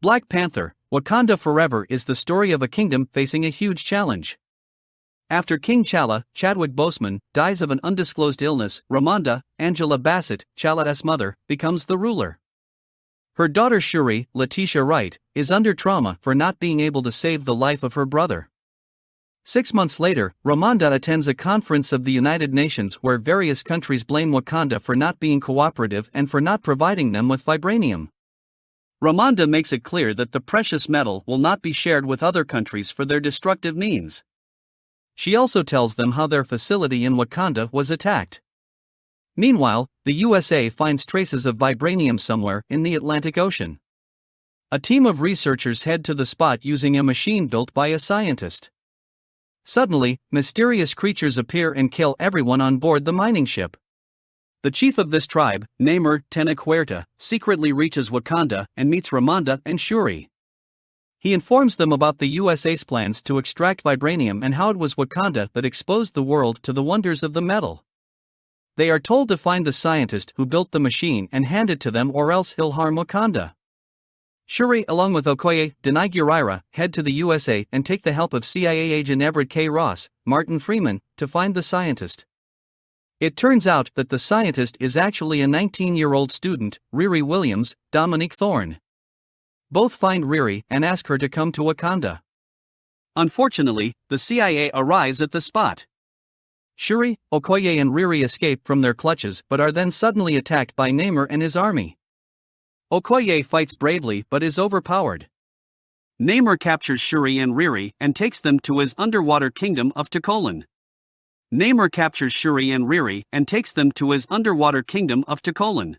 Black Panther: Wakanda Forever is the story of a kingdom facing a huge challenge. After King T'Challa, Chadwick Boseman, dies of an undisclosed illness, Ramonda, Angela Bassett, T'Challa's mother, becomes the ruler. Her daughter Shuri, Letitia Wright, is under trauma for not being able to save the life of her brother. 6 months later, Ramonda attends a conference of the United Nations where various countries blame Wakanda for not being cooperative and for not providing them with vibranium. Ramonda makes it clear that the precious metal will not be shared with other countries for their destructive means. She also tells them how their facility in Wakanda was attacked. Meanwhile, the USA finds traces of vibranium somewhere in the Atlantic Ocean. A team of researchers head to the spot using a machine built by a scientist. Suddenly, mysterious creatures appear and kill everyone on board the mining ship. The chief of this tribe, Namor Tenoch secretly reaches Wakanda and meets Ramonda and Shuri. He informs them about the USA's plans to extract vibranium and how it was Wakanda that exposed the world to the wonders of the metal. They are told to find the scientist who built the machine and hand it to them or else he'll harm Wakanda. Shuri, along with Okoye, Danai Gurira, head to the USA and take the help of CIA agent Everett K. Ross, Martin Freeman, to find the scientist. It turns out that the scientist is actually a 19-year-old student, Riri Williams, Dominique Thorne. Both find Riri and ask her to come to Wakanda. Unfortunately, the CIA arrives at the spot. Shuri, Okoye and Riri escape from their clutches but are then suddenly attacked by Namor and his army. Okoye fights bravely but is overpowered. Namor captures Shuri and Riri and takes them to his underwater kingdom of T'Challa. Namor captures Shuri and Riri and takes them to his underwater kingdom of T'Challa.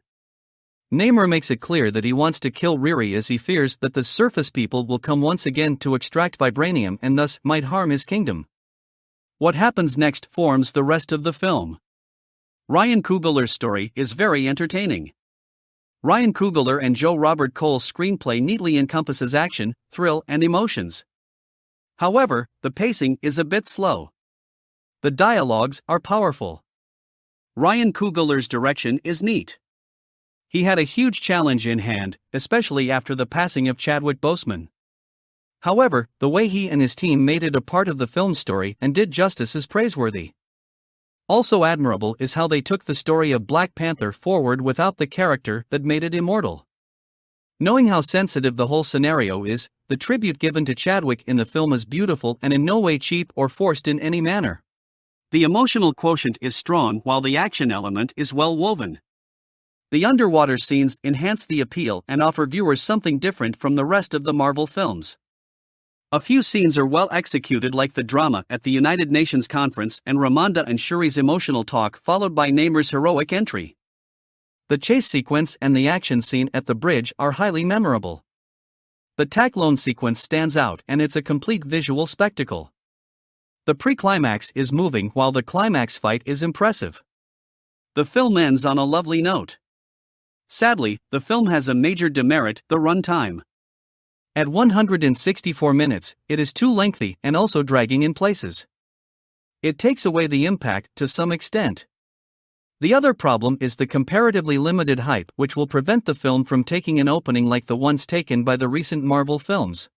Namor makes it clear that he wants to kill Riri as he fears that the surface people will come once again to extract vibranium and thus might harm his kingdom. What happens next forms the rest of the film. Ryan Coogler's story is very entertaining. Ryan Coogler and Joe Robert Cole's screenplay neatly encompasses action, thrill, and emotions. However, the pacing is a bit slow. The dialogues are powerful. Ryan Coogler's direction is neat. He had a huge challenge in hand, especially after the passing of Chadwick Boseman. However, the way he and his team made it a part of the film's story and did justice is praiseworthy. Also admirable is how they took the story of Black Panther forward without the character that made it immortal. Knowing how sensitive the whole scenario is, the tribute given to Chadwick in the film is beautiful and in no way cheap or forced in any manner. The emotional quotient is strong while the action element is well woven. The underwater scenes enhance the appeal and offer viewers something different from the rest of the Marvel films. A few scenes are well executed, like the drama at the United Nations conference and Ramonda and Shuri's emotional talk followed by Namor's heroic entry. The chase sequence and the action scene at the bridge are highly memorable. The Taclone sequence stands out and it's a complete visual spectacle. The pre-climax is moving while the climax fight is impressive. The film ends on a lovely note. Sadly, the film has a major demerit: the runtime. At 164 minutes, it is too lengthy and also dragging in places. It takes away the impact to some extent. The other problem is the comparatively limited hype, which will prevent the film from taking an opening like the ones taken by the recent Marvel films.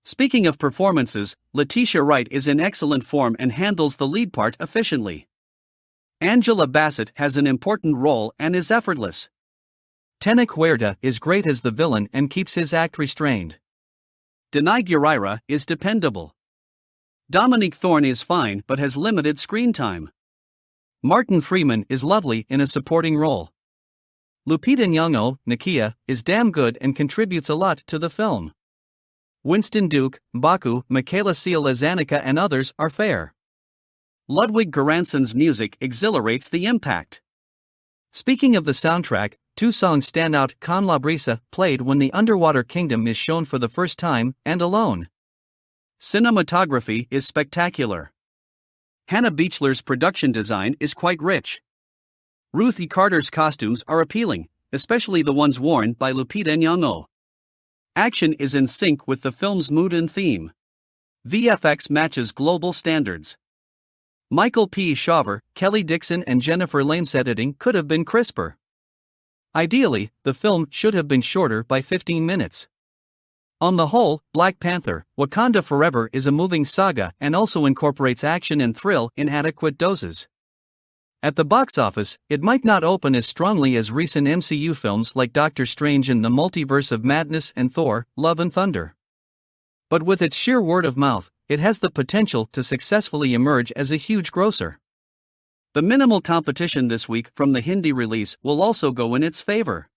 Speaking of performances, Letitia Wright is in excellent form and handles the lead part efficiently. Angela Bassett has an important role and is effortless. Tenoch Huerta is great as the villain and keeps his act restrained. Danai Gurira is dependable. Dominique Thorne is fine but has limited screen time. Martin Freeman is lovely in a supporting role. Lupita Nyong'o, Nakia, is damn good and contributes a lot to the film. Winston Duke, Mbaku, Michaela Ciel-Azanica and others are fair. Ludwig Göransson's music exhilarates the impact. Speaking of the soundtrack, two songs stand out: Con La Brisa, played when the underwater kingdom is shown for the first time, and Alone. Cinematography is spectacular. Hannah Beachler's production design is quite rich. Ruth E. Carter's costumes are appealing, especially the ones worn by Lupita Nyong'o. Action is in sync with the film's mood and theme. VFX matches global standards. Michael P. Shaver, Kelly Dixon and Jennifer Lame's editing could have been crisper. Ideally, the film should have been shorter by 15 minutes. On the whole, Black Panther: Wakanda Forever is a moving saga and also incorporates action and thrill in adequate doses. At the box office, it might not open as strongly as recent MCU films like Doctor Strange in the Multiverse of Madness and Thor: Love and Thunder. But with its sheer word of mouth, it has the potential to successfully emerge as a huge grosser. The minimal competition this week from the Hindi release will also go in its favor.